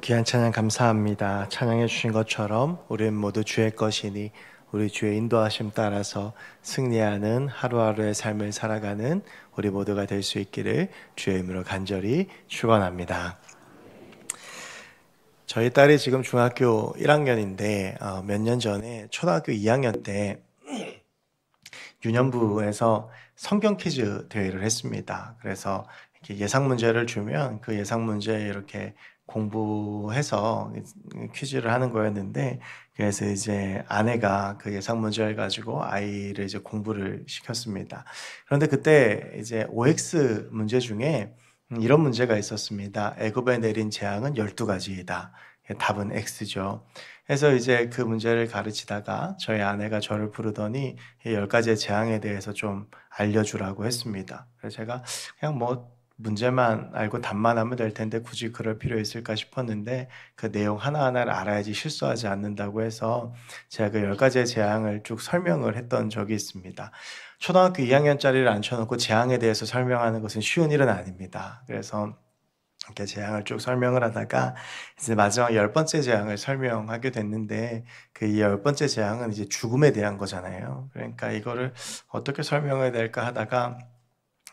귀한 찬양 감사합니다. 찬양해 주신 것처럼 우리는 모두 주의 것이니 우리 주의 인도하심 따라서 승리하는 하루하루의 삶을 살아가는 우리 모두가 될 수 있기를 주의 이름으로 간절히 축원합니다. 저희 딸이 지금 중학교 1학년인데 몇 년 전에 초등학교 2학년 때 유년부에서 성경 퀴즈 대회를 했습니다. 그래서 이렇게 예상 문제를 주면 그 예상 문제 이렇게 공부해서 퀴즈를 하는 거였는데, 그래서 이제 아내가 그 예상 문제를 가지고 아이를 이제 공부를 시켰습니다. 그런데 그때 이제 OX 문제 중에 이런 문제가 있었습니다. 애굽에 내린 재앙은 12가지이다. 답은 X죠. 그래서 이제 그 문제를 가르치다가 저희 아내가 저를 부르더니 이 10가지의 재앙에 대해서 좀 알려주라고 했습니다. 그래서 제가 그냥 뭐 문제만 알고 답만 하면 될 텐데 굳이 그럴 필요 있을까 싶었는데, 그 내용 하나하나를 알아야지 실수하지 않는다고 해서 제가 그 10가지의 재앙을 쭉 설명을 했던 적이 있습니다. 초등학교 2학년짜리를 앉혀놓고 재앙에 대해서 설명하는 것은 쉬운 일은 아닙니다. 그래서 이렇게 재앙을 쭉 설명을 하다가 이제 마지막 10번째 재앙을 설명하게 됐는데, 그 10번째 재앙은 이제 죽음에 대한 거잖아요. 그러니까 이거를 어떻게 설명해야 될까 하다가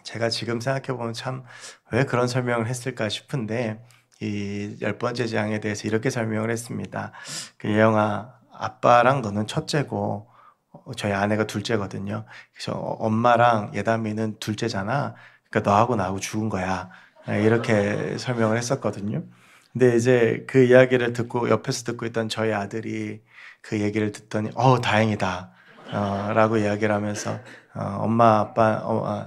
제가 지금 생각해보면 참 왜 그런 설명을 했을까 싶은데, 이 10번째 재앙에 대해서 이렇게 설명을 했습니다. 그 예영아, 아빠랑 너는 첫째고 저희 아내가 둘째거든요. 그래서 엄마랑 예담이는 둘째잖아. 그러니까 너하고 나하고 죽은 거야. 이렇게 설명을 했었거든요. 근데 이제 그 이야기를 듣고 옆에서 듣고 있던 저희 아들이 그 얘기를 듣더니 다행이다 라고 이야기를 하면서 엄마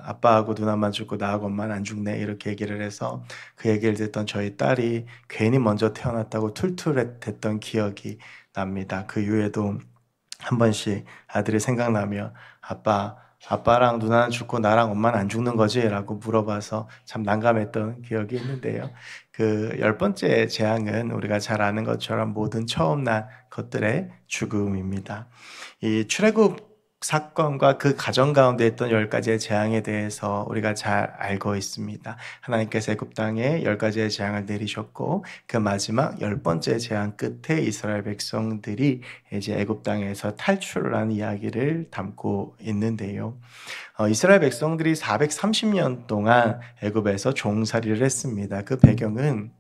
아빠하고 누나만 죽고 나하고 엄마는 안 죽네 이렇게 얘기를 해서, 그 얘기를 듣던 저희 딸이 괜히 먼저 태어났다고 툴툴했던 기억이 납니다. 그 이후에도 한 번씩 아들이 생각나면 아빠랑 누나는 죽고 나랑 엄마는 안 죽는 거지? 라고 물어봐서 참 난감했던 기억이 있는데요. 그 10번째 재앙은 우리가 잘 아는 것처럼 모든 처음 난 것들의 죽음입니다. 이 출애굽 사건과 그 가정 가운데 있던 10가지의 재앙에 대해서 우리가 잘 알고 있습니다. 하나님께서 애굽 땅에 10가지의 재앙을 내리셨고, 그 마지막 10번째 재앙 끝에 이스라엘 백성들이 이제 애굽 땅에서 탈출을 한 이야기를 담고 있는데요. 이스라엘 백성들이 430년 동안 애굽에서 종살이를 했습니다. 그 배경은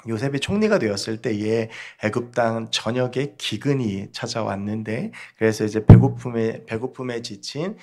요셉이 총리가 되었을 때에 애굽 땅 전역에 기근이 찾아왔는데, 그래서 이제 배고픔에 지친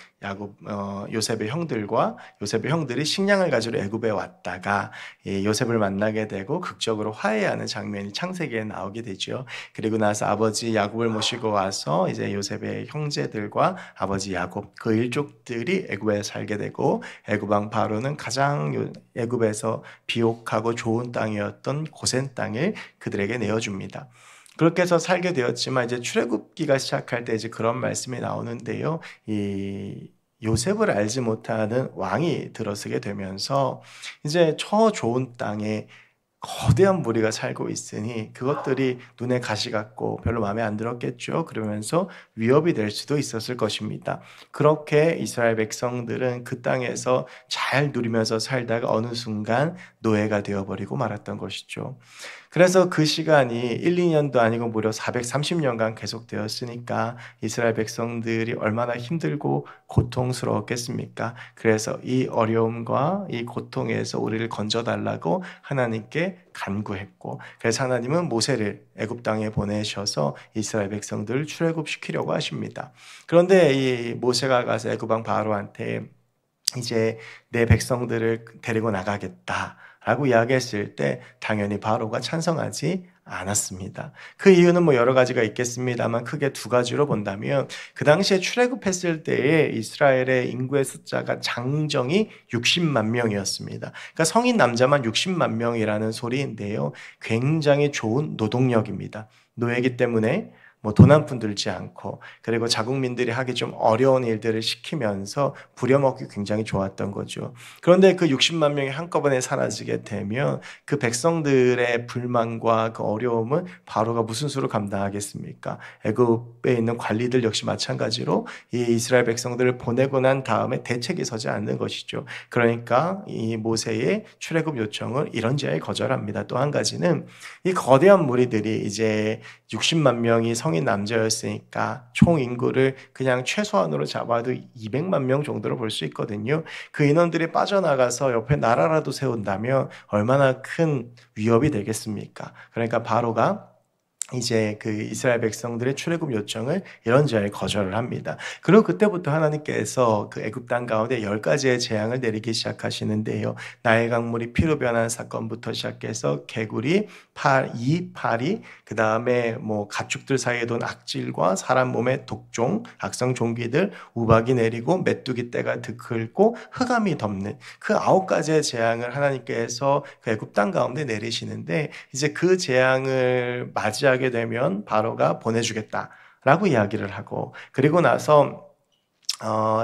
요셉의 형들이 식량을 가지러 애굽에 왔다가 요셉을 만나게 되고 극적으로 화해하는 장면이 창세기에 나오게 되죠. 그리고 나서 아버지 야곱을 모시고 와서 이제 요셉의 형제들과 아버지 야곱 그 일족들이 애굽에 살게 되고, 애굽 왕 바로는 가장 애굽에서 비옥하고 좋은 땅이었던 고센 땅을 그들에게 내어줍니다. 그렇게 해서 살게 되었지만 이제 출애굽기가 시작할 때 이제 그런 말씀이 나오는데요. 이 요셉을 알지 못하는 왕이 들어서게 되면서 이제 저 좋은 땅에 거대한 무리가 살고 있으니 그것들이 눈에 가시 같고 별로 마음에 안 들었겠죠. 그러면서 위협이 될 수도 있었을 것입니다. 그렇게 이스라엘 백성들은 그 땅에서 잘 누리면서 살다가 어느 순간 노예가 되어버리고 말았던 것이죠. 그래서 그 시간이 1, 2년도 아니고 무려 430년간 계속되었으니까 이스라엘 백성들이 얼마나 힘들고 고통스러웠겠습니까? 그래서 이 어려움과 이 고통에서 우리를 건져달라고 하나님께 간구했고, 그래서 하나님은 모세를 애굽 땅에 보내셔서 이스라엘 백성들을 출애굽시키려고 하십니다. 그런데 이 모세가 가서 애굽 왕 바로한테 이제 내 백성들을 데리고 나가겠다 라고 이야기했을 때 당연히 바로가 찬성하지 않았습니다. 그 이유는 뭐 여러 가지가 있겠습니다만 크게 두 가지로 본다면, 그 당시에 출애굽했을 때에 이스라엘의 인구의 숫자가 장정이 60만 명이었습니다. 그러니까 성인 남자만 60만 명이라는 소리인데요. 굉장히 좋은 노동력입니다. 노예이기 때문에 뭐 돈 한 푼 들지 않고, 그리고 자국민들이 하기 좀 어려운 일들을 시키면서 부려먹기 굉장히 좋았던 거죠. 그런데 그 60만 명이 한꺼번에 사라지게 되면 그 백성들의 불만과 그 어려움은 바로가 무슨 수로 감당하겠습니까? 애굽에 있는 관리들 역시 마찬가지로 이 이스라엘 백성들을 보내고 난 다음에 대책이 서지 않는 것이죠. 그러니까 이 모세의 출애굽 요청을 이런저런 거절합니다. 또 한 가지는 이 거대한 무리들이 이제 60만 명이 성인 남자였으니까 총 인구를 그냥 최소한으로 잡아도 200만 명 정도로 볼 수 있거든요. 그 인원들이 빠져나가서 옆에 나라라도 세운다면 얼마나 큰 위협이 되겠습니까? 그러니까 바로가 이제 그 이스라엘 백성들의 출애굽 요청을 이런저런 거절을 합니다. 그리고 그때부터 하나님께서 그 애굽 땅 가운데 10가지의 재앙을 내리기 시작하시는데요. 나일 강물이 피로 변한 사건부터 시작해서 개구리, 파리, 그 다음에 뭐 가축들 사이에 돈 악질과 사람 몸에 독종, 악성 종기들, 우박이 내리고 메뚜기 떼가 들끓고 흑암이 덮는 그 9가지의 재앙을 하나님께서 그 애굽 땅 가운데 내리시는데, 이제 그 재앙을 맞이하게 되면 바로가 보내주겠다라고 이야기를 하고, 그리고 나서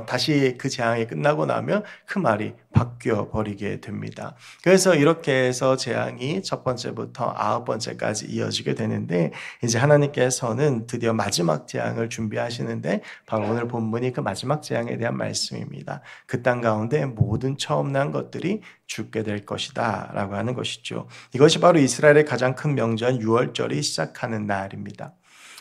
다시 그 재앙이 끝나고 나면 그 말이 바뀌어 버리게 됩니다. 그래서 이렇게 해서 재앙이 첫 번째부터 9번째까지 이어지게 되는데, 이제 하나님께서는 드디어 마지막 재앙을 준비하시는데, 바로 오늘 본문이 그 마지막 재앙에 대한 말씀입니다. 그 땅 가운데 모든 처음 난 것들이 죽게 될 것이다 라고 하는 것이죠. 이것이 바로 이스라엘의 가장 큰 명절 유월절이 시작하는 날입니다.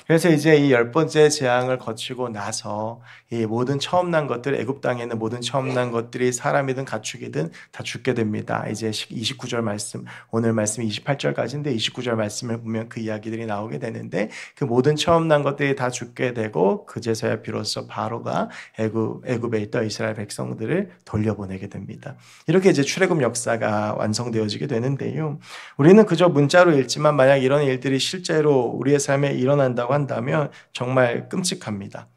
그래서 이제 이 10번째 재앙을 거치고 나서 이 모든 처음 난 것들, 애굽 땅에 있는 모든 처음 난 것들이 사람이든 가축이든 다 죽게 됩니다. 이제 29절 말씀, 오늘 말씀 28절까지인데 29절 말씀을 보면 그 이야기들이 나오게 되는데, 그 모든 처음 난 것들이 다 죽게 되고 그제서야 비로소 바로가 애굽에 있던 이스라엘 백성들을 돌려보내게 됩니다. 이렇게 이제 출애굽 역사가 완성되어지게 되는데요. 우리는 그저 문자로 읽지만 만약 이런 일들이 실제로 우리의 삶에 일어난다고 한다면 정말 끔찍합니다.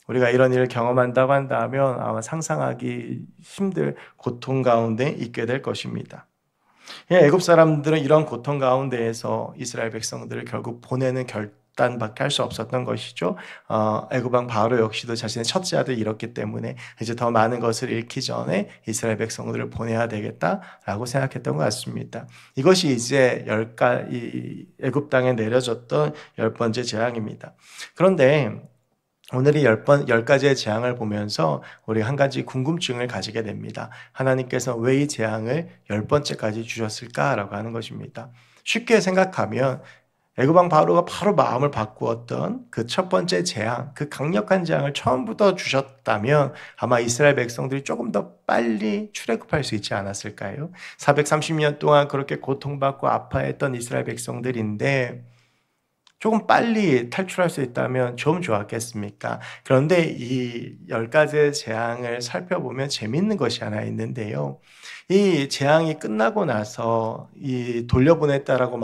우리가 이런 일을 경험한다고 한다면 아마 상상하기 힘들 고통 가운데 있게 될 것입니다. 애굽 사람들은 이런 고통 가운데에서 이스라엘 백성들을 결국 보내는 결단밖에 할 수 없었던 것이죠. 애굽 왕 바로 역시도 자신의 첫째 아들 잃었기 때문에 이제 더 많은 것을 잃기 전에 이스라엘 백성들을 보내야 되겠다라고 생각했던 것 같습니다. 이것이 이제 애굽 땅에 내려졌던 10번째 재앙입니다. 그런데 오늘 이 10가지의 재앙을 보면서 우리 한 가지 궁금증을 가지게 됩니다. 하나님께서 왜 이 재앙을 10번째까지 주셨을까라고 하는 것입니다. 쉽게 생각하면 애굽 왕 바로가 바로 마음을 바꾸었던 그 첫 번째 재앙, 그 강력한 재앙을 처음부터 주셨다면 아마 이스라엘 백성들이 조금 더 빨리 출애굽할 수 있지 않았을까요? 430년 동안 그렇게 고통받고 아파했던 이스라엘 백성들인데 조금 빨리 탈출할 수 있다면 좀 좋았겠습니까? 그런데 이 10가지의 재앙을 살펴보면 재밌는 것이 하나 있는데요. 이 재앙이 끝나고 나서 이 돌려보냈다라고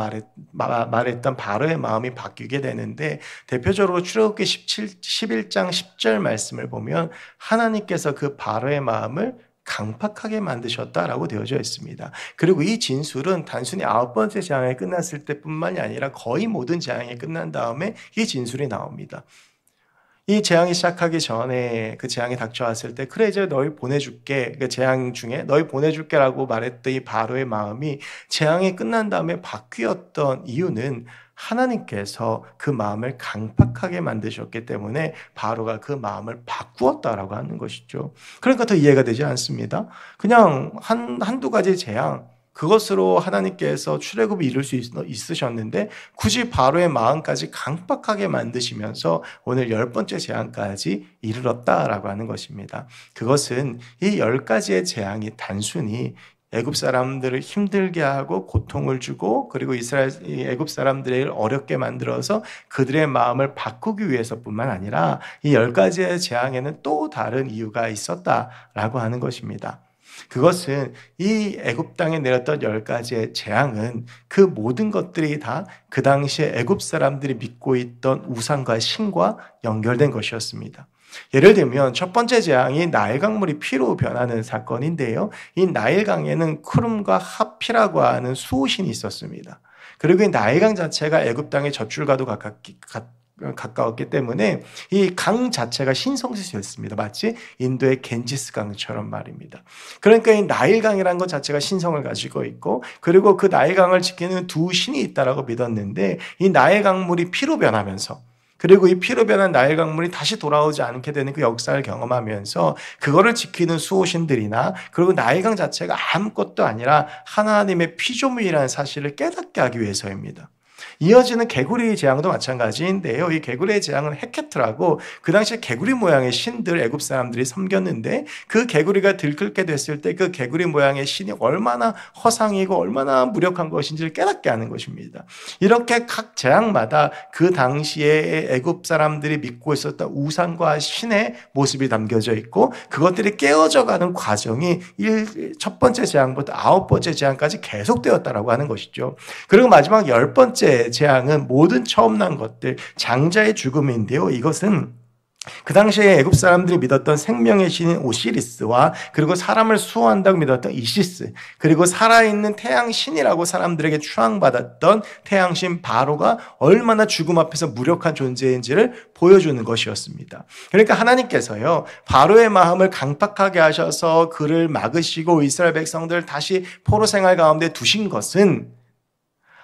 말했던 바로의 마음이 바뀌게 되는데, 대표적으로 출애굽기 11장 10절 말씀을 보면 하나님께서 그 바로의 마음을 강팍하게 만드셨다라고 되어져 있습니다. 그리고 이 진술은 단순히 9번째 재앙이 끝났을 때뿐만이 아니라 거의 모든 재앙이 끝난 다음에 이 진술이 나옵니다. 이 재앙이 시작하기 전에 그 재앙이 닥쳐왔을 때 그래 이제 너희 보내줄게, 그 재앙 중에 너희 보내줄게라고 말했던 이 바로의 마음이 재앙이 끝난 다음에 바뀌었던 이유는 하나님께서 그 마음을 강팍하게 만드셨기 때문에 바로가 그 마음을 바꾸었다라고 하는 것이죠. 그러니까 더 이해가 되지 않습니다. 그냥 한두 가지 재앙, 그것으로 하나님께서 출애굽을 이룰 수 있으셨는데 굳이 바로의 마음까지 강팍하게 만드시면서 오늘 10번째 재앙까지 이르렀다라고 하는 것입니다. 그것은 이 10가지의 재앙이 단순히 애굽 사람들을 힘들게 하고 고통을 주고, 그리고 애굽 사람들을 어렵게 만들어서 그들의 마음을 바꾸기 위해서뿐만 아니라 이 10가지의 재앙에는 또 다른 이유가 있었다라고 하는 것입니다. 그것은 이 애굽 땅에 내렸던 10가지의 재앙은 그 모든 것들이 다 그 당시에 애굽 사람들이 믿고 있던 우상과 신과 연결된 것이었습니다. 예를 들면 첫 번째 재앙이 나일 강물이 피로 변하는 사건인데요. 이 나일 강에는 쿠름과 하피라고 하는 수호신이 있었습니다. 그리고 이 나일 강 자체가 애굽 땅의 젖줄과도 가까웠기 때문에 이 강 자체가 신성시였습니다. 마치 인도의 겐지스 강처럼 말입니다. 그러니까 이 나일강이라는 것 자체가 신성을 가지고 있고, 그리고 그 나일강을 지키는 두 신이 있다라고 믿었는데, 이 나일강물이 피로 변하면서, 그리고 이 피로 변한 나일 강물이 다시 돌아오지 않게 되는 그 역사를 경험하면서 그거를 지키는 수호신들이나, 그리고 나일강 자체가 아무것도 아니라 하나님의 피조물이라는 사실을 깨닫게 하기 위해서입니다. 이어지는 개구리 재앙도 마찬가지인데요. 이 개구리의 재앙은 헤케트라고, 그 당시에 개구리 모양의 신들 애굽 사람들이 섬겼는데, 그 개구리가 들끓게 됐을 때 그 개구리 모양의 신이 얼마나 허상이고 얼마나 무력한 것인지를 깨닫게 하는 것입니다. 이렇게 각 재앙마다 그 당시에 애굽 사람들이 믿고 있었던 우상과 신의 모습이 담겨져 있고, 그것들이 깨어져가는 과정이 첫 번째 재앙부터 9번째 재앙까지 계속되었다라고 하는 것이죠. 그리고 마지막 10번째 재앙은 모든 처음 난 것들, 장자의 죽음인데요. 이것은 그 당시에 애굽 사람들이 믿었던 생명의 신인 오시리스와, 그리고 사람을 수호한다고 믿었던 이시스, 그리고 살아있는 태양신이라고 사람들에게 추앙받았던 태양신 바로가 얼마나 죽음 앞에서 무력한 존재인지를 보여주는 것이었습니다. 그러니까 하나님께서요, 바로의 마음을 강팍하게 하셔서 그를 막으시고 이스라엘 백성들을 다시 포로 생활 가운데 두신 것은,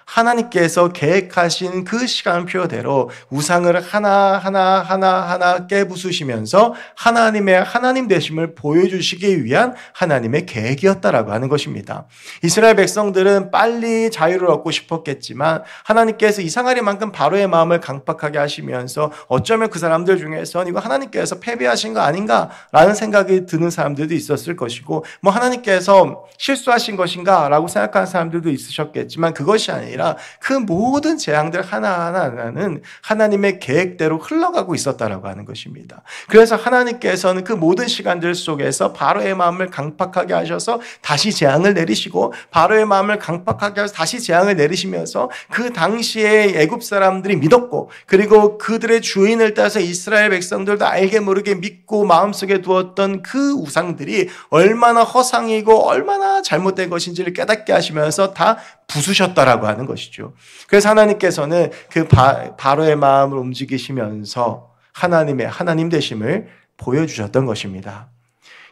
하나님께서 계획하신 그 시간표대로 우상을 하나하나 깨부수시면서 하나님의 하나님 되심을 보여주시기 위한 하나님의 계획이었다라고 하는 것입니다. 이스라엘 백성들은 빨리 자유를 얻고 싶었겠지만, 하나님께서 이상하리만큼 바로의 마음을 강팍하게 하시면서 어쩌면 그 사람들 중에서 이거 하나님께서 패배하신 거 아닌가라는 생각이 드는 사람들도 있었을 것이고, 하나님께서 실수하신 것인가 라고 생각하는 사람들도 있으셨겠지만, 그것이 아니라 그 모든 재앙들 하나하나는 하나님의 계획대로 흘러가고 있었다라고 하는 것입니다. 그래서 하나님께서는 그 모든 시간들 속에서 바로의 마음을 강팍하게 하셔서 다시 재앙을 내리시고, 바로의 마음을 강팍하게 하셔서 다시 재앙을 내리시면서 그 당시에 애굽 사람들이 믿었고, 그리고 그들의 주인을 따라서 이스라엘 백성들도 알게 모르게 믿고 마음속에 두었던 그 우상들이 얼마나 허상이고 얼마나 잘못된 것인지를 깨닫게 하시면서 다 부수셨다라고 하는 것이죠. 그래서 하나님께서는 그 바로의 마음을 움직이시면서 하나님의 하나님 되심을 보여주셨던 것입니다.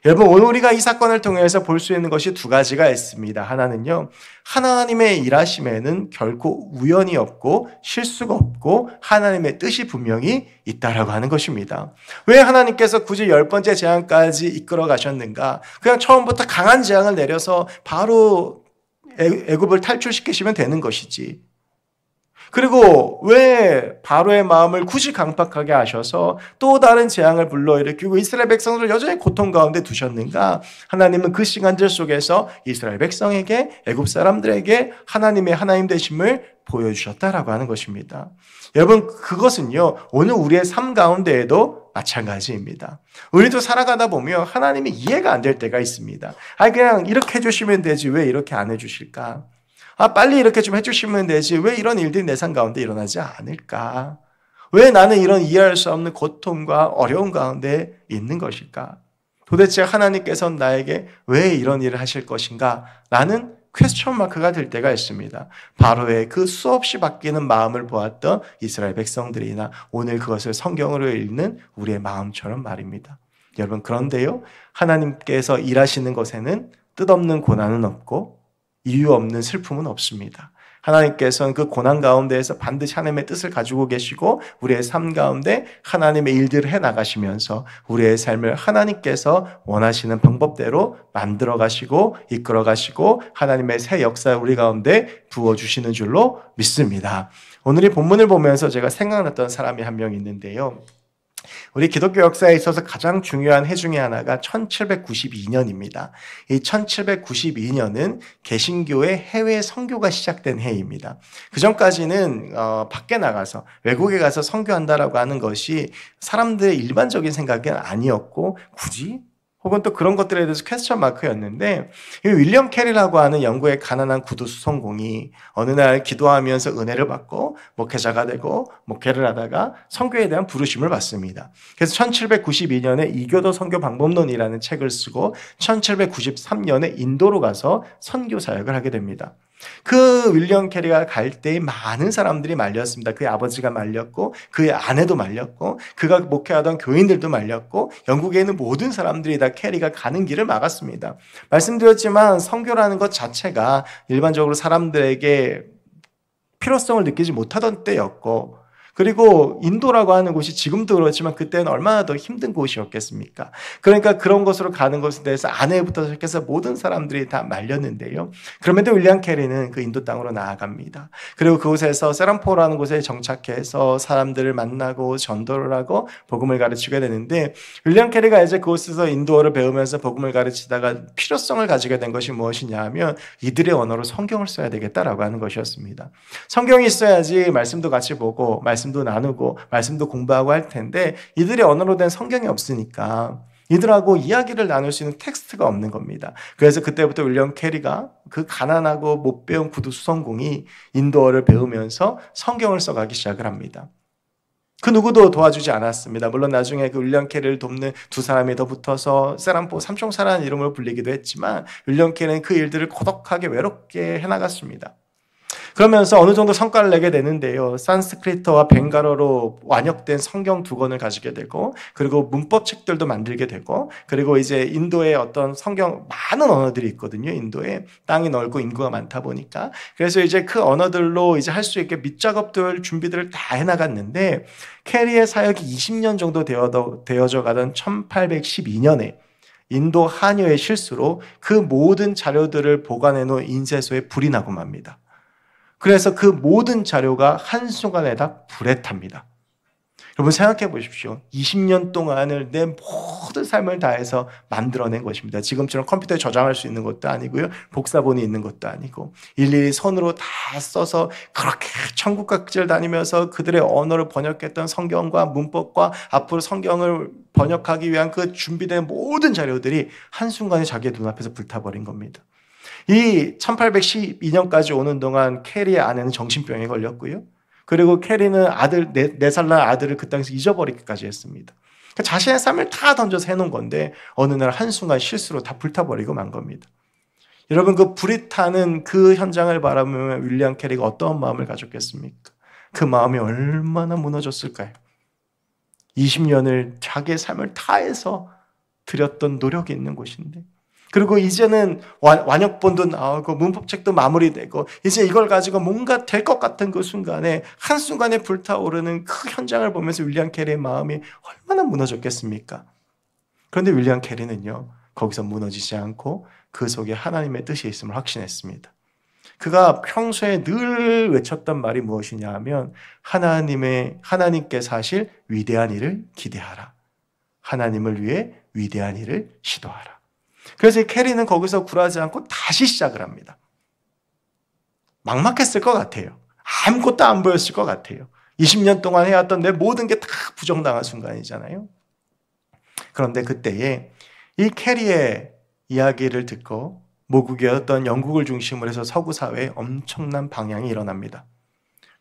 여러분, 오늘 우리가 이 사건을 통해서 볼 수 있는 것이 두 가지가 있습니다. 하나는요, 하나님의 일하심에는 결코 우연이 없고 실수가 없고 하나님의 뜻이 분명히 있다라고 하는 것입니다. 왜 하나님께서 굳이 10번째 재앙까지 이끌어 가셨는가? 그냥 처음부터 강한 재앙을 내려서 바로 애굽을 탈출시키시면 되는 것이지. 그리고 왜 바로의 마음을 굳이 강팍하게 하셔서 또 다른 재앙을 불러일으키고 이스라엘 백성들을 여전히 고통 가운데 두셨는가? 하나님은 그 시간들 속에서 이스라엘 백성에게, 애굽 사람들에게 하나님의 하나님 되심을 보여주셨다라고 하는 것입니다. 여러분, 그것은요, 오늘 우리의 삶 가운데에도 마찬가지입니다. 우리도 살아가다 보면 하나님이 이해가 안 될 때가 있습니다. 그냥 이렇게 해주시면 되지 왜 이렇게 안 해주실까? 빨리 이렇게 좀 해주시면 되지 왜 이런 일들이 내 삶 가운데 일어나지 않을까? 왜 나는 이런 이해할 수 없는 고통과 어려움 가운데 있는 것일까? 도대체 하나님께서는 나에게 왜 이런 일을 하실 것인가? 라는 퀘스천 마크가 될 때가 있습니다. 바로의 그 수없이 바뀌는 마음을 보았던 이스라엘 백성들이나 오늘 그것을 성경으로 읽는 우리의 마음처럼 말입니다. 여러분, 그런데요, 하나님께서 일하시는 것에는 뜻없는 고난은 없고 이유 없는 슬픔은 없습니다. 하나님께서는 그 고난 가운데에서 반드시 하나님의 뜻을 가지고 계시고 우리의 삶 가운데 하나님의 일들을 해나가시면서 우리의 삶을 하나님께서 원하시는 방법대로 만들어 가시고 이끌어 가시고 하나님의 새 역사를 우리 가운데 부어주시는 줄로 믿습니다. 오늘 이 본문을 보면서 제가 생각났던 사람이 한 명 있는데요. 우리 기독교 역사에 있어서 가장 중요한 해 중에 하나가 1792년입니다. 이 1792년은 개신교의 해외 선교가 시작된 해입니다. 그 전까지는 밖에 나가서 외국에 가서 선교한다라고 하는 것이 사람들의 일반적인 생각은 아니었고 굳이 혹은 또 그런 것들에 대해서 퀘스천 마크였는데 이 윌리엄 캐리라고 하는 영국의 가난한 구두 수송공이 어느 날 기도하면서 은혜를 받고 목회자가 되고 목회를 하다가 선교에 대한 부르심을 받습니다. 그래서 1792년에 이교도 선교 방법론이라는 책을 쓰고 1793년에 인도로 가서 선교 사역을 하게 됩니다. 그 윌리엄 캐리가 갈 때 많은 사람들이 말렸습니다. 그의 아버지가 말렸고 그의 아내도 말렸고 그가 목회하던 교인들도 말렸고 영국에 있는 모든 사람들이 다 캐리가 가는 길을 막았습니다. 말씀드렸지만 선교라는 것 자체가 일반적으로 사람들에게 필요성을 느끼지 못하던 때였고, 그리고 인도라고 하는 곳이 지금도 그렇지만 그때는 얼마나 더 힘든 곳이었겠습니까? 그러니까 그런 곳으로 가는 것에 대해서 아내부터 시작해서 모든 사람들이 다 말렸는데요. 그럼에도 윌리엄 캐리는 그 인도 땅으로 나아갑니다. 그리고 그곳에서 세란포라는 곳에 정착해서 사람들을 만나고 전도를 하고 복음을 가르치게 되는데, 윌리엄 캐리가 이제 그곳에서 인도어를 배우면서 복음을 가르치다가 필요성을 가지게 된 것이 무엇이냐 하면 이들의 언어로 성경을 써야 되겠다라고 하는 것이었습니다. 성경이 있어야지 말씀도 같이 보고 말씀도 나누고 말씀도 공부하고 할 텐데 이들의 언어로 된 성경이 없으니까 이들하고 이야기를 나눌 수 있는 텍스트가 없는 겁니다. 그래서 그때부터 윌리엄 캐리가 그 가난하고 못 배운 구두 수성공이 인도어를 배우면서 성경을 써가기 시작을 합니다. 그 누구도 도와주지 않았습니다. 물론 나중에 그 윌리엄 캐리를 돕는 두 사람이 더 붙어서 세란포 삼총사라는 이름으로 불리기도 했지만 윌리엄 캐리는 그 일들을 고독하게 외롭게 해나갔습니다. 그러면서 어느 정도 성과를 내게 되는데요. 산스크리트와 벵갈어로 완역된 성경 2권을 가지게 되고, 그리고 문법 책들도 만들게 되고, 그리고 이제 인도에 어떤 성경 많은 언어들이 있거든요. 인도에 땅이 넓고 인구가 많다 보니까. 그래서 이제 그 언어들로 이제 할 수 있게 밑작업들 준비들을 다 해나갔는데, 캐리의 사역이 20년 정도 되어져 가던 1812년에 인도 한여의 실수로 그 모든 자료들을 보관해 놓은 인쇄소에 불이 나고 맙니다. 그래서 그 모든 자료가 한순간에 다 불에 탑니다. 여러분 생각해 보십시오. 20년 동안을 내 모든 삶을 다해서 만들어낸 것입니다. 지금처럼 컴퓨터에 저장할 수 있는 것도 아니고요. 복사본이 있는 것도 아니고 일일이 손으로 다 써서 그렇게 천국각지를 다니면서 그들의 언어를 번역했던 성경과 문법과 앞으로 성경을 번역하기 위한 그 준비된 모든 자료들이 한순간에 자기의 눈앞에서 불타버린 겁니다. 이 1812년까지 오는 동안 캐리의 아내는 정신병에 걸렸고요. 그리고 캐리는 아들, 4살 난 아들을 그 땅에서 잊어버리기까지 했습니다. 그러니까 자신의 삶을 다 던져서 해놓은 건데 어느 날 한순간 실수로 다 불타버리고 만 겁니다. 여러분 그 불이 타는 그 현장을 바라보면 윌리엄 캐리가 어떤 마음을 가졌겠습니까? 그 마음이 얼마나 무너졌을까요? 20년을 자기의 삶을 다해서 들였던 노력이 있는 곳인데, 그리고 이제는 완역본도 나오고 문법책도 마무리되고 이제 이걸 가지고 뭔가 될 것 같은 그 순간에 한순간에 불타오르는 그 현장을 보면서 윌리엄 캐리의 마음이 얼마나 무너졌겠습니까? 그런데 윌리엄 캐리는요, 거기서 무너지지 않고 그 속에 하나님의 뜻이 있음을 확신했습니다. 그가 평소에 늘 외쳤던 말이 무엇이냐 하면 하나님께서 하실 위대한 일을 기대하라. 하나님을 위해 위대한 일을 시도하라. 그래서 캐리는 거기서 굴하지 않고 다시 시작을 합니다. 막막했을 것 같아요. 아무것도 안 보였을 것 같아요. 20년 동안 해왔던 내 모든 게 다 부정당한 순간이잖아요. 그런데 그때에 이 캐리의 이야기를 듣고 모국이었던 영국을 중심으로 해서 서구 사회에 엄청난 방향이 일어납니다.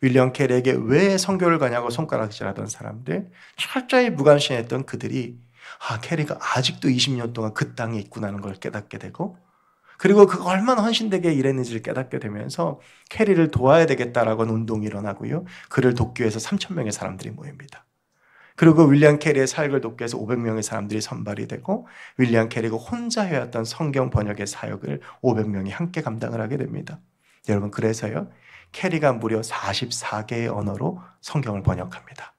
윌리엄 캐리에게 왜 선교를 가냐고 손가락질하던 사람들, 철저히 무관심했던 그들이 캐리가 아직도 20년 동안 그 땅에 있구나는 걸 깨닫게 되고, 그리고 그가 얼마나 헌신되게 일했는지를 깨닫게 되면서 캐리를 도와야 되겠다라고 하는 운동이 일어나고요. 그를 돕기 위해서 3,000명의 사람들이 모입니다. 그리고 윌리엄 캐리의 사역을 돕기 위해서 500명의 사람들이 선발이 되고 윌리엄 캐리가 혼자 해왔던 성경 번역의 사역을 500명이 함께 감당을 하게 됩니다. 여러분 그래서요, 캐리가 무려 44개의 언어로 성경을 번역합니다.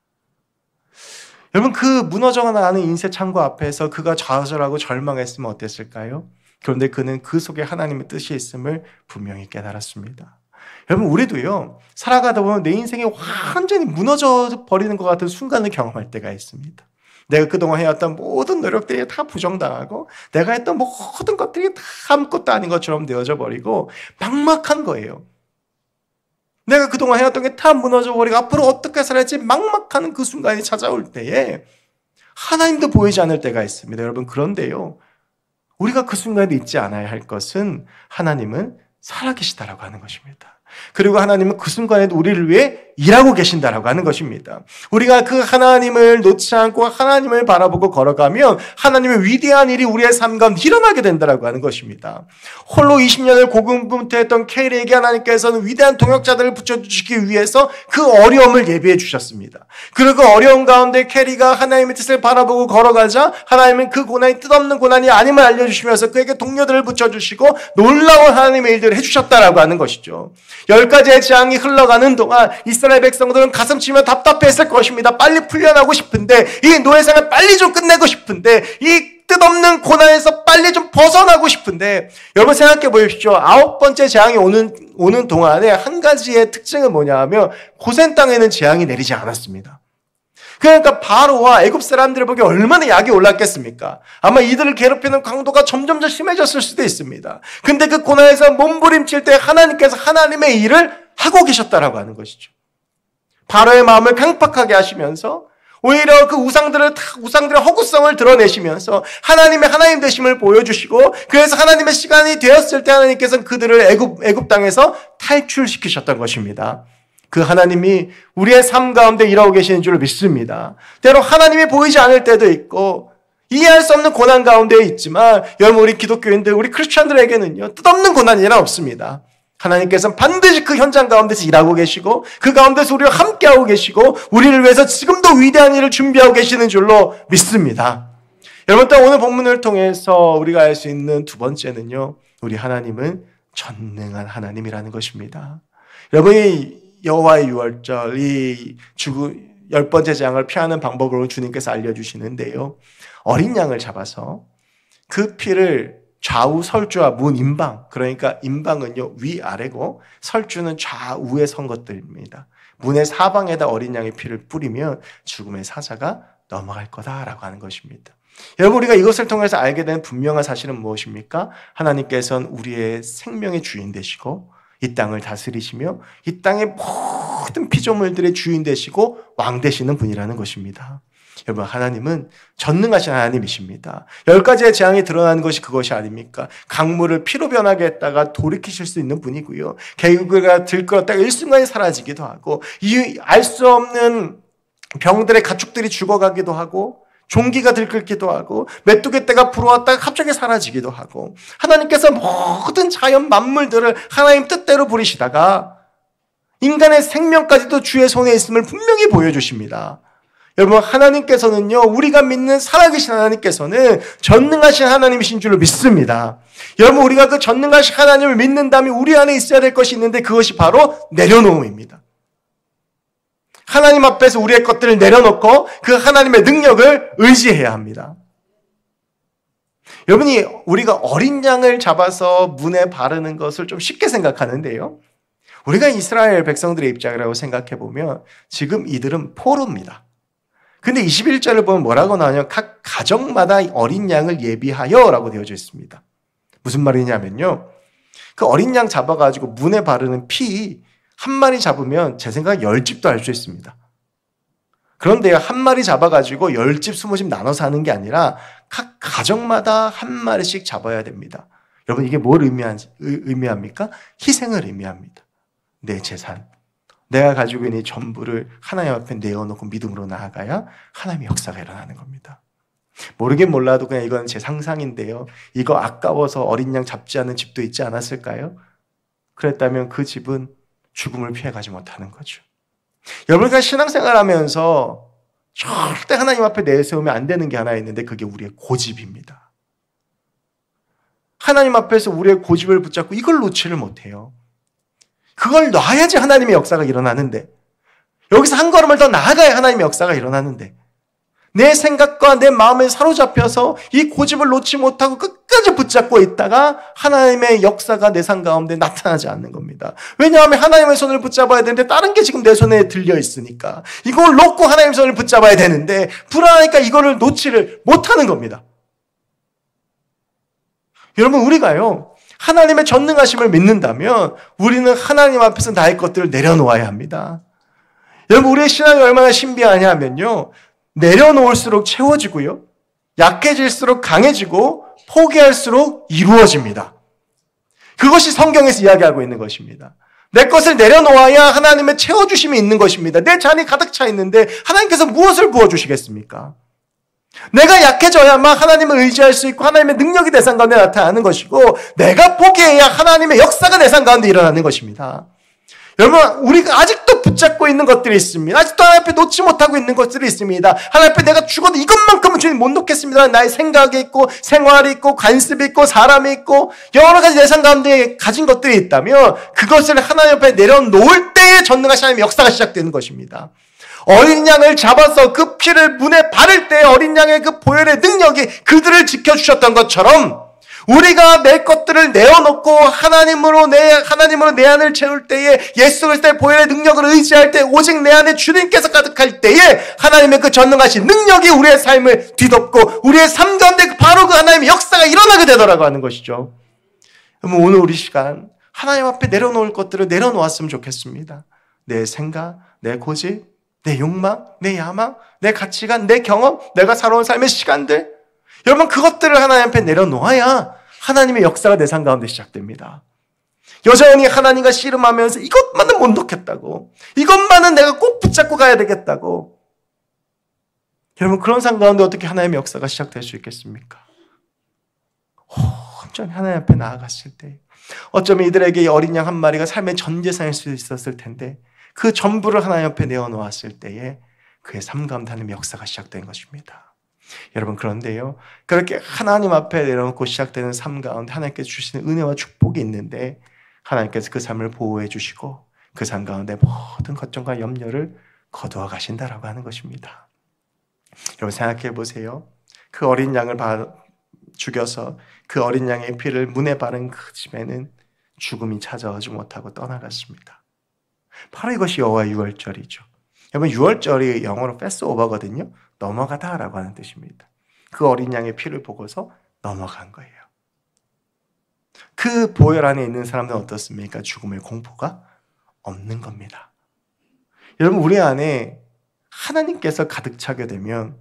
여러분 그 무너져나가는 인쇄 창고 앞에서 그가 좌절하고 절망했으면 어땠을까요? 그런데 그는 그 속에 하나님의 뜻이 있음을 분명히 깨달았습니다. 여러분 우리도요, 살아가다 보면 내 인생이 완전히 무너져 버리는 것 같은 순간을 경험할 때가 있습니다. 내가 그동안 해왔던 모든 노력들이 다 부정당하고 내가 했던 모든 것들이 다 아무것도 아닌 것처럼 되어져 버리고 막막한 거예요. 내가 그동안 해왔던 게 다 무너져 버리고 앞으로 어떻게 살아야지 막막한 그 순간이 찾아올 때에 하나님도 보이지 않을 때가 있습니다. 여러분 그런데요, 우리가 그 순간에 잊지 않아야 할 것은 하나님은 살아계시다라고 하는 것입니다. 그리고 하나님은 그 순간에도 우리를 위해 일하고 계신다라고 하는 것입니다. 우리가 그 하나님을 놓지 않고 하나님을 바라보고 걸어가면 하나님의 위대한 일이 우리의 삶 가운데 일어나게 된다라고 하는 것입니다. 홀로 20년을 고군분투했던 캐리에게 하나님께서는 위대한 동역자들을 붙여주시기 위해서 그 어려움을 예비해 주셨습니다. 그리고 그 어려움 가운데 캐리가 하나님의 뜻을 바라보고 걸어가자 하나님은 그 고난이 뜻없는 고난이 아님을 알려주시면서 그에게 동료들을 붙여주시고 놀라운 하나님의 일들을 해주셨다라고 하는 것이죠. 10가지의 재앙이 흘러가는 동안 이스라엘 백성들은 가슴 치며 답답했을 것입니다. 빨리 풀려나고 싶은데, 이 노예생을 빨리 좀 끝내고 싶은데, 이 뜻없는 고난에서 빨리 좀 벗어나고 싶은데, 여러분 생각해 보십시오. 9번째 재앙이 오는 동안에 한 가지의 특징은 뭐냐 하면 고센 땅에는 재앙이 내리지 않았습니다. 그러니까 바로와 애굽 사람들을 보기 얼마나 약이 올랐겠습니까? 아마 이들을 괴롭히는 강도가 점점 더 심해졌을 수도 있습니다. 근데 그 고난에서 몸부림칠 때 하나님께서 하나님의 일을 하고 계셨다라고 하는 것이죠. 바로의 마음을 강팍하게 하시면서 오히려 그 우상들의 허구성을 드러내시면서 하나님의 하나님 되심을 보여주시고, 그래서 하나님의 시간이 되었을 때 하나님께서는 그들을 애굽 땅에서 탈출시키셨던 것입니다. 그 하나님이 우리의 삶 가운데 일하고 계시는 줄 믿습니다. 때로 하나님이 보이지 않을 때도 있고 이해할 수 없는 고난 가운데 있지만, 여러분 우리 기독교인들, 우리 크리스천들에게는요 뜻없는 고난이 없습니다. 하나님께서는 반드시 그 현장 가운데서 일하고 계시고 그 가운데서 우리와 함께하고 계시고 우리를 위해서 지금도 위대한 일을 준비하고 계시는 줄로 믿습니다. 여러분, 또 오늘 본문을 통해서 우리가 알 수 있는 두 번째는요, 우리 하나님은 전능한 하나님이라는 것입니다. 여러분이 여호와의 유월절, 이 10번째 재앙을 피하는 방법으로 주님께서 알려주시는데요, 어린 양을 잡아서 그 피를 좌우 설주와 문 임방, 그러니까 임방은요 위아래고 설주는 좌우에 선 것들입니다. 문의 사방에다 어린 양의 피를 뿌리면 죽음의 사자가 넘어갈 거다라고 하는 것입니다. 여러분, 우리가 이것을 통해서 알게 된 분명한 사실은 무엇입니까? 하나님께서는 우리의 생명의 주인 되시고 이 땅을 다스리시며 이 땅의 모든 피조물들의 주인 되시고 왕 되시는 분이라는 것입니다. 여러분, 하나님은 전능하신 하나님이십니다. 10가지의 재앙이 드러나는 것이 그것이 아닙니까? 강물을 피로 변하게 했다가 돌이키실 수 있는 분이고요. 개구리가 들끓었다가 일순간에 사라지기도 하고, 알 수 없는 병들의 가축들이 죽어가기도 하고, 종기가 들끓기도 하고, 메뚜기 떼가 불어왔다가 갑자기 사라지기도 하고, 하나님께서 모든 자연 만물들을 하나님 뜻대로 부리시다가 인간의 생명까지도 주의 손에 있음을 분명히 보여주십니다. 여러분, 하나님께서는요, 우리가 믿는 살아계신 하나님께서는 전능하신 하나님이신 줄로 믿습니다. 여러분, 우리가 그 전능하신 하나님을 믿는다면 우리 안에 있어야 될 것이 있는데 그것이 바로 내려놓음입니다. 하나님 앞에서 우리의 것들을 내려놓고 그 하나님의 능력을 의지해야 합니다. 여러분이 우리가 어린 양을 잡아서 문에 바르는 것을 좀 쉽게 생각하는데요, 우리가 이스라엘 백성들의 입장이라고 생각해 보면 지금 이들은 포로입니다. 근데 21절을 보면 뭐라고 나오냐면 각 가정마다 어린 양을 예비하여 라고 되어져 있습니다. 무슨 말이냐면요, 그 어린 양 잡아가지고 문에 바르는 피 한 마리 잡으면 제 생각에 10집도 할 수 있습니다. 그런데 한 마리 잡아가지고 10집 20집 나눠서 하는 게 아니라 각 가정마다 한 마리씩 잡아야 됩니다. 여러분, 이게 뭘 의미합니까? 희생을 의미합니다. 내 재산, 내가 가지고 있는 전부를 하나님 앞에 내어놓고 믿음으로 나아가야 하나님의 역사가 일어나는 겁니다. 모르긴 몰라도 그냥 이건 제 상상인데요, 이거 아까워서 어린 양 잡지 않은 집도 있지 않았을까요? 그랬다면 그 집은 죽음을 피해가지 못하는 거죠. 여러분과 신앙생활하면서 절대 하나님 앞에 내세우면 안 되는 게 하나 있는데 그게 우리의 고집입니다. 하나님 앞에서 우리의 고집을 붙잡고 이걸 놓지를 못해요. 그걸 놔야지 하나님의 역사가 일어나는데, 여기서 한 걸음을 더 나아가야 하나님의 역사가 일어나는데, 내 생각과 내 마음에 사로잡혀서 이 고집을 놓지 못하고 끝까지 붙잡고 있다가 하나님의 역사가 내 삶 가운데 나타나지 않는 겁니다. 왜냐하면 하나님의 손을 붙잡아야 되는데 다른 게 지금 내 손에 들려 있으니까, 이걸 놓고 하나님의 손을 붙잡아야 되는데 불안하니까 이거를 놓지를 못하는 겁니다. 여러분, 우리가요, 하나님의 전능하심을 믿는다면 우리는 하나님 앞에서 나의 것들을 내려놓아야 합니다. 여러분, 우리의 신앙이 얼마나 신비하냐 하면요, 내려놓을수록 채워지고요, 약해질수록 강해지고 포기할수록 이루어집니다. 그것이 성경에서 이야기하고 있는 것입니다. 내 것을 내려놓아야 하나님의 채워주심이 있는 것입니다. 내 잔이 가득 차 있는데 하나님께서 무엇을 부어주시겠습니까? 내가 약해져야만 하나님을 의지할 수 있고 하나님의 능력이 내 삶 가운데 나타나는 것이고 내가 포기해야 하나님의 역사가 내 삶 가운데 일어나는 것입니다. 여러분, 우리가 아직도 붙잡고 있는 것들이 있습니다. 아직도 하나님 앞에 놓지 못하고 있는 것들이 있습니다. 하나님 앞에 내가 죽어도 이것만큼은 주님 못 놓겠습니다. 나의 생각이 있고 생활이 있고 관습이 있고 사람이 있고 여러 가지 내 삶 가운데 가진 것들이 있다면 그것을 하나님 앞에 내려놓을 때에 전능하신 하나님의 역사가 시작되는 것입니다. 어린 양을 잡아서 그 피를 문에 바를 때 어린 양의 그 보혈의 능력이 그들을 지켜주셨던 것처럼 우리가 내 것들을 내어놓고 하나님으로 내 안을 채울 때에 예수 그리스도의 보혈의 능력을 의지할 때 오직 내 안에 주님께서 가득할 때에 하나님의 그 전능하신 능력이 우리의 삶을 뒤덮고 우리의 삶 가운데 바로 그 하나님의 역사가 일어나게 되더라고 하는 것이죠. 그럼 오늘 우리 시간 하나님 앞에 내려놓을 것들을 내려놓았으면 좋겠습니다. 내 생각, 내 고집, 내 욕망, 내 야망, 내 가치관, 내 경험, 내가 살아온 삶의 시간들, 여러분 그것들을 하나님 앞에 내려놓아야 하나님의 역사가 내 삶 가운데 시작됩니다. 여전히 하나님과 씨름하면서 이것만은 못 놓겠다고, 이것만은 내가 꼭 붙잡고 가야 되겠다고, 여러분 그런 삶 가운데 어떻게 하나님의 역사가 시작될 수 있겠습니까? 온전히 하나님 앞에 나아갔을 때 어쩌면 이들에게 이 어린 양 한 마리가 삶의 전 재산일 수 있었을 텐데 그 전부를 하나님 앞에 내어놓았을 때에 그의 삶 가운데 하나님의 역사가 시작된 것입니다. 여러분 그런데요, 그렇게 하나님 앞에 내려놓고 시작되는 삶 가운데 하나님께서 주시는 은혜와 축복이 있는데 하나님께서 그 삶을 보호해 주시고 그 삶 가운데 모든 걱정과 염려를 거두어 가신다라고 하는 것입니다. 여러분 생각해 보세요. 그 어린 양을 죽여서 그 어린 양의 피를 문에 바른 그 집에는 죽음이 찾아오지 못하고 떠나갔습니다. 바로 이것이 여호와의 유월절이죠. 여러분 유월절이 영어로 패스오버거든요. 넘어가다라고 하는 뜻입니다. 그 어린 양의 피를 보고서 넘어간 거예요. 그 보혈 안에 있는 사람들은 어떻습니까? 죽음의 공포가 없는 겁니다. 여러분 우리 안에 하나님께서 가득 차게 되면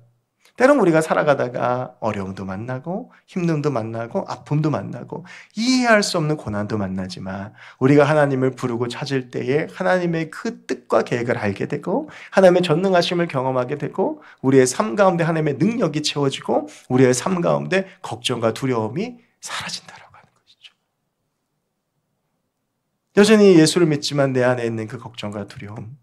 때론 우리가 살아가다가 어려움도 만나고 힘듦도 만나고 아픔도 만나고 이해할 수 없는 고난도 만나지만 우리가 하나님을 부르고 찾을 때에 하나님의 그 뜻과 계획을 알게 되고 하나님의 전능하심을 경험하게 되고 우리의 삶 가운데 하나님의 능력이 채워지고 우리의 삶 가운데 걱정과 두려움이 사라진다라고 하는 것이죠. 여전히 예수를 믿지만 내 안에 있는 그 걱정과 두려움,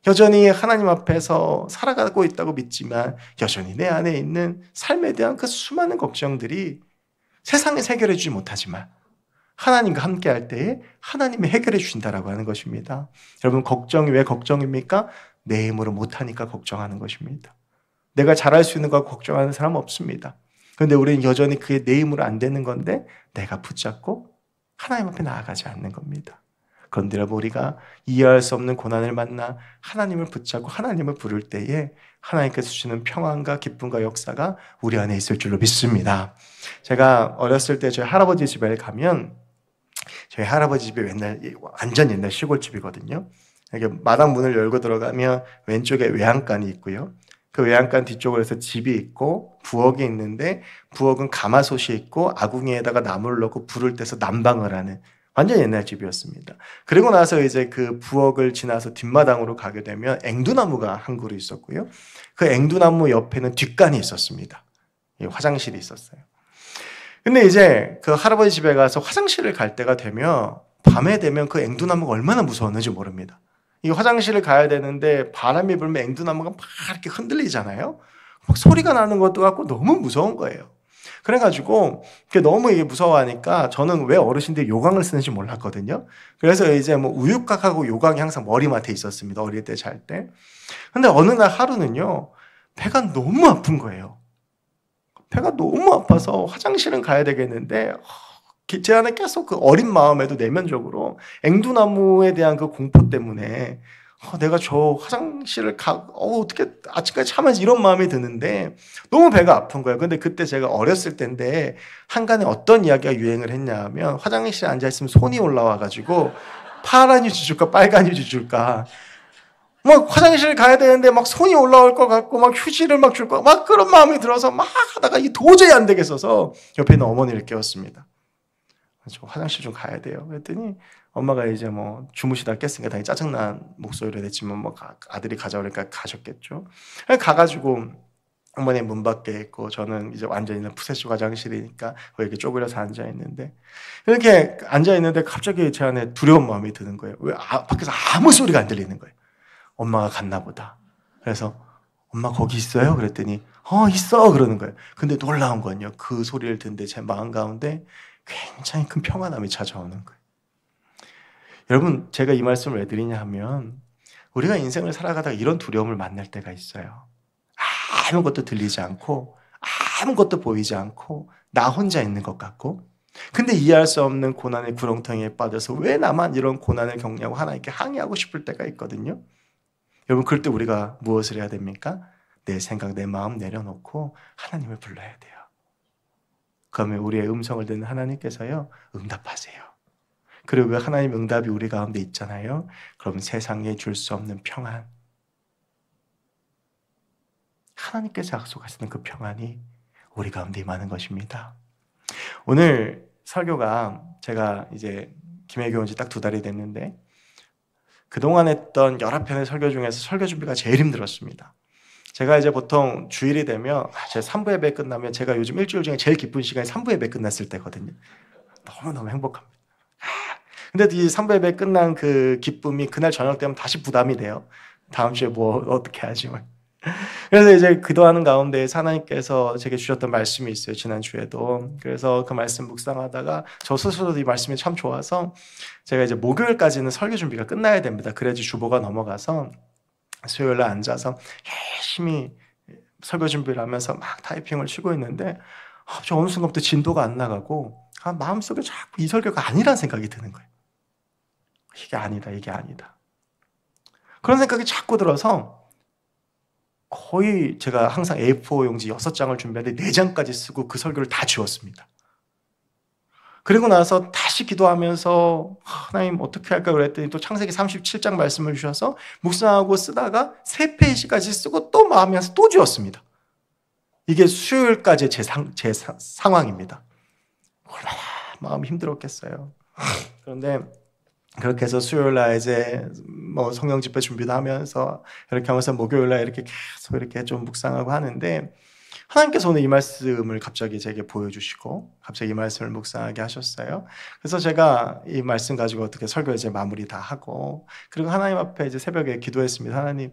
여전히 하나님 앞에서 살아가고 있다고 믿지만 여전히 내 안에 있는 삶에 대한 그 수많은 걱정들이 세상에서 해결해 주지 못하지만 하나님과 함께 할 때에 하나님이 해결해 주신다라고 하는 것입니다. 여러분 걱정이 왜 걱정입니까? 내 힘으로 못하니까 걱정하는 것입니다. 내가 잘할 수 있는 거 걱정하는 사람 없습니다. 그런데 우리는 여전히 그게 내 힘으로 안 되는 건데 내가 붙잡고 하나님 앞에 나아가지 않는 겁니다. 그런데 우리가 이해할 수 없는 고난을 만나 하나님을 붙잡고 하나님을 부를 때에 하나님께서 주시는 평안과 기쁨과 역사가 우리 안에 있을 줄로 믿습니다. 제가 어렸을 때 저희 할아버지 집에 가면 저희 할아버지 집이 완전 옛날 시골집이거든요. 이렇게 마당 문을 열고 들어가면 왼쪽에 외양간이 있고요. 그 외양간 뒤쪽으로 해서 집이 있고 부엌이 있는데 부엌은 가마솥이 있고 아궁이에다가 나무를 넣고 불을 떼서 난방을 하는 완전 옛날 집이었습니다. 그리고 나서 이제 그 부엌을 지나서 뒷마당으로 가게 되면 앵두나무가 한 그루 있었고요. 그 앵두나무 옆에는 뒷간이 있었습니다. 화장실이 있었어요. 근데 이제 그 할아버지 집에 가서 화장실을 갈 때가 되면 밤에 되면 그 앵두나무가 얼마나 무서웠는지 모릅니다. 이 화장실을 가야 되는데 바람이 불면 앵두나무가 막 이렇게 흔들리잖아요. 막 소리가 나는 것도 같고 너무 무서운 거예요. 그래가지고 너무 이게 무서워하니까 저는 왜 어르신들이 요강을 쓰는지 몰랐거든요. 그래서 이제 뭐 우유곽하고 요강이 항상 머리맡에 있었습니다. 어릴 때 잘 때. 근데 어느 날 하루는요, 배가 너무 아픈 거예요. 배가 너무 아파서 화장실은 가야 되겠는데 제 안에 계속 그 어린 마음에도 내면적으로 앵두나무에 대한 그 공포 때문에 내가 저 화장실을 어떻게 아침까지 참아야지 이런 마음이 드는데 너무 배가 아픈 거예요. 근데 그때 제가 어렸을 때인데 한간에 어떤 이야기가 유행을 했냐 하면 화장실에 앉아있으면 손이 올라와가지고 파란 휴지 줄까 빨간 휴지 줄까 막 화장실 가야 되는데 막 손이 올라올 것 같고 막 휴지를 막 줄 거 막 그런 마음이 들어서 막 하다가 이 도저히 안 되겠어서 옆에 있는 어머니를 깨웠습니다. 저 화장실 좀 가야 돼요. 그랬더니 엄마가 이제 뭐 주무시다 깼으니까 당연히 짜증난 목소리로 했지만 뭐 아들이 가져오니까 가셨겠죠. 가가지고 어머니 문 밖에 있고 저는 이제 완전히 푸세식 화장실이니까 거기 이렇게 쪼그려서 앉아 있는데 이렇게 앉아 있는데 갑자기 제 안에 두려운 마음이 드는 거예요. 왜 밖에서 아무 소리가 안 들리는 거예요. 엄마가 갔나 보다. 그래서 엄마 거기 있어요? 그랬더니 있어 그러는 거예요. 근데 놀라운 건요. 그 소리를 듣는데 제 마음 가운데 굉장히 큰 평안함이 찾아오는 거예요. 여러분 제가 이 말씀을 왜 드리냐 하면 우리가 인생을 살아가다가 이런 두려움을 만날 때가 있어요. 아무것도 들리지 않고 아무것도 보이지 않고 나 혼자 있는 것 같고 근데 이해할 수 없는 고난의 구렁텅이에 빠져서 왜 나만 이런 고난을 겪냐고 하나님께 항의하고 싶을 때가 있거든요. 여러분 그럴 때 우리가 무엇을 해야 됩니까? 내 생각, 내 마음 내려놓고 하나님을 불러야 돼요. 그러면 우리의 음성을 듣는 하나님께서요 응답하세요. 그리고 그 하나님 응답이 우리 가운데 있잖아요. 그럼 세상에 줄 수 없는 평안, 하나님께서 약속하시는 그 평안이 우리 가운데 임하는 것입니다. 오늘 설교가 제가 이제 김해교 온 지 딱 2달이 됐는데 그동안 했던 여러 편의 설교 중에서 설교 준비가 제일 힘들었습니다. 제가 이제 보통 주일이 되면 제 3부 예배 끝나면 제가 요즘 일주일 중에 제일 기쁜 시간이 3부 예배 끝났을 때거든요. 너무너무 행복합니다. 근데 이 3부 예배 끝난 그 기쁨이 그날 저녁 되면 다시 부담이 돼요. 다음 주에 뭐 어떻게 하지? 그래서 이제 기도하는 가운데 하나님께서 제게 주셨던 말씀이 있어요. 지난주에도. 그래서 그 말씀 묵상하다가 저 스스로도 이 말씀이 참 좋아서 제가 이제 목요일까지는 설교 준비가 끝나야 됩니다. 그래야지 주보가 넘어가서 수요일에 앉아서 열심히 설교 준비를 하면서 막 타이핑을 치고 있는데 저 어느 순간부터 진도가 안 나가고 마음속에 자꾸 이 설교가 아니란 생각이 드는 거예요. 이게 아니다, 이게 아니다. 그런 생각이 자꾸 들어서 거의 제가 항상 A4 용지 6장을 준비하는데 4장까지 쓰고 그 설교를 다 지웠습니다. 그리고 나서 다시 기도하면서 하나님 어떻게 할까 그랬더니 또 창세기 37장 말씀을 주셔서 묵상하고 쓰다가 3페이지까지 쓰고 또 마음이 와서 또 지웠습니다. 이게 수요일까지 제 상황입니다. 얼마나 마음이 힘들었겠어요. 그런데 그렇게 해서 수요일날 이제 뭐 성경 집회 준비도 하면서 이렇게 하면서 목요일날 이렇게 계속 이렇게 좀 묵상하고 하는데 하나님께서 오늘 이 말씀을 갑자기 제게 보여주시고 갑자기 이 말씀을 묵상하게 하셨어요. 그래서 제가 이 말씀 가지고 어떻게 설교 이제 마무리 다 하고 그리고 하나님 앞에 이제 새벽에 기도했습니다. 하나님,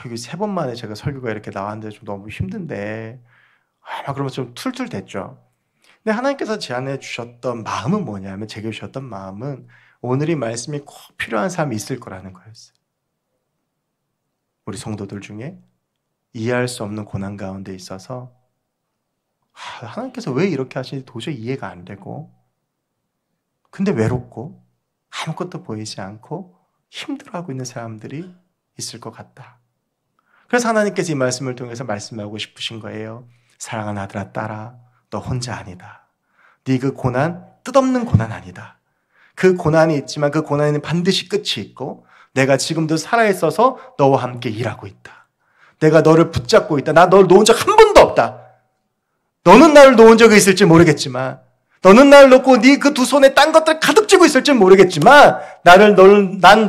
이게 3번 만에 제가 설교가 이렇게 나왔는데 좀 너무 힘든데 그러면 좀 툴툴댔죠. 근데 하나님께서 제안해 주셨던 마음은 뭐냐면 제게 주셨던 마음은 오늘 이 말씀이 꼭 필요한 사람이 있을 거라는 거였어요. 우리 성도들 중에 이해할 수 없는 고난 가운데 있어서 하나님께서 왜 이렇게 하시는지 도저히 이해가 안 되고 근데 외롭고 아무것도 보이지 않고 힘들어하고 있는 사람들이 있을 것 같다. 그래서 하나님께서 이 말씀을 통해서 말씀하고 싶으신 거예요. 사랑하는 아들아 딸아 너 혼자 아니다. 네 그 고난 뜻없는 고난 아니다. 그 고난이 있지만 그 고난에는 반드시 끝이 있고 내가 지금도 살아있어서 너와 함께 일하고 있다. 내가 너를 붙잡고 있다. 나 너를 놓은 적 한 번도 없다. 너는 나를 놓은 적이 있을지 모르겠지만 너는 나를 놓고 네 그 두 손에 딴 것들 가득 쥐고 있을지 모르겠지만 난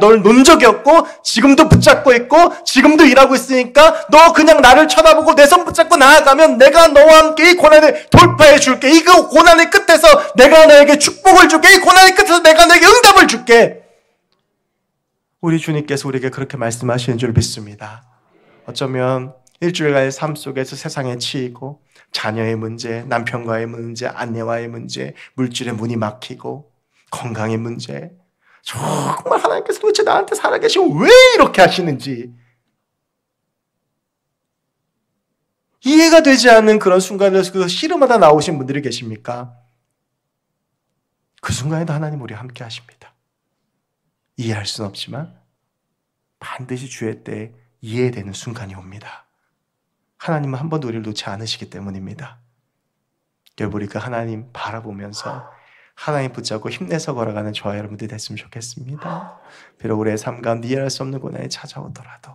널 놓은 적이 없고 지금도 붙잡고 있고 지금도 일하고 있으니까 너 그냥 나를 쳐다보고 내 손 붙잡고 나아가면 내가 너와 함께 이 고난을 돌파해 줄게. 이 고난의 끝에서 내가 너에게 축복을 줄게. 이 고난의 끝에서 내가 너에게 응답을 줄게. 우리 주님께서 우리에게 그렇게 말씀하시는 줄 믿습니다. 어쩌면 일주일간의 삶 속에서 세상에 치이고 자녀의 문제, 남편과의 문제, 아내와의 문제, 물질의 문이 막히고 건강의 문제 정말 하나님께서 도대체 나한테 살아계시고 왜 이렇게 하시는지 이해가 되지 않는 그런 순간에서 씨름하다 나오신 분들이 계십니까? 그 순간에도 하나님 우리와 함께 하십니다. 이해할 수는 없지만 반드시 주의 때에 이해되는 순간이 옵니다. 하나님은 한 번도 우리를 놓지 않으시기 때문입니다. 여러분 우리 그 하나님 바라보면서 하나님 붙잡고 힘내서 걸어가는 저와 여러분들이 됐으면 좋겠습니다. 비록 우리의 삶 가운데 이해할 수 없는 고난이 찾아오더라도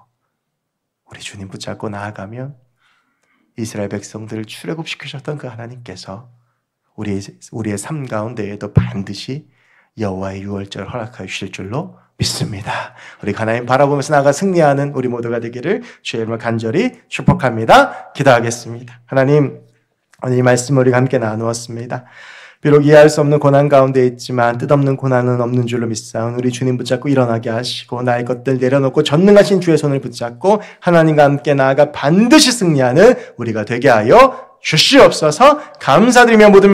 우리 주님 붙잡고 나아가면 이스라엘 백성들을 출애굽시키셨던 그 하나님께서 우리의 삶 가운데에도 반드시 여호와의 유월절 허락하여 주실 줄로 믿습니다. 우리 하나님 바라보면서 나아가 승리하는 우리 모두가 되기를 주의 이름으로 간절히 축복합니다. 기도하겠습니다. 하나님, 오늘 이 말씀을 우리가 함께 나누었습니다. 비록 이해할 수 없는 고난 가운데 있지만 뜻없는 고난은 없는 줄로 믿사온 우리 주님 붙잡고 일어나게 하시고 나의 것들 내려놓고 전능하신 주의 손을 붙잡고 하나님과 함께 나아가 반드시 승리하는 우리가 되게 하여 주시옵소서. 감사드리며 모든